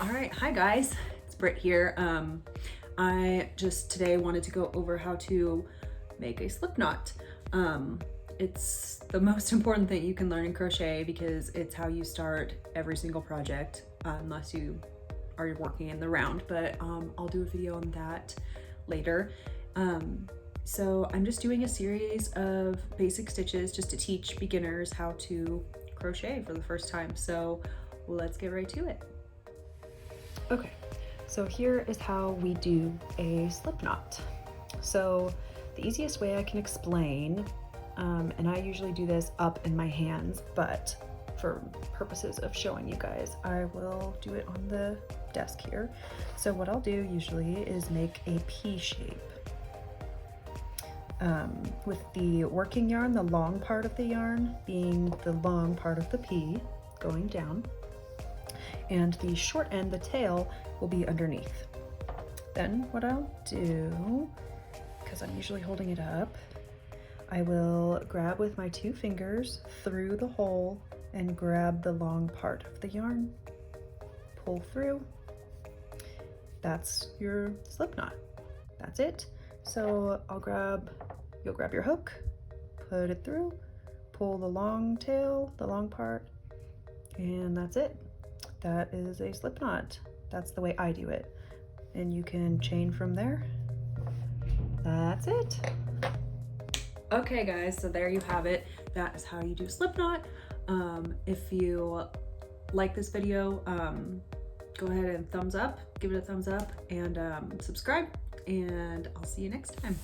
All right, hi guys, it's Britt here. I just today wanted to go over how to make a slip knot. It's the most important thing you can learn in crochet because it's how you start every single project, unless you are working in the round, but I'll do a video on that later. So I'm just doing a series of basic stitches just to teach beginners how to crochet for the first time. So let's get right to it. Okay, so here is how we do a slip knot. So the easiest way I can explain, and I usually do this up in my hands, but for purposes of showing you guys, I will do it on the desk here. So what I'll do usually is make a P shape. With the working yarn, the long part of the yarn being the long part of the P going down, and the short end, the tail, will be underneath. Then what I'll do, because I'm usually holding it up, I will grab with my 2 fingers through the hole and grab the long part of the yarn, pull through. That's your slip knot. That's it. So you'll grab your hook, put it through, pull the long tail, the long part, and that's it. That is a slip knot. That's the way I do it. And you can chain from there. That's it. Okay guys, so there you have it. That is how you do slip knot. If you like this video, go ahead and thumbs up, give it a thumbs up, and subscribe, and I'll see you next time.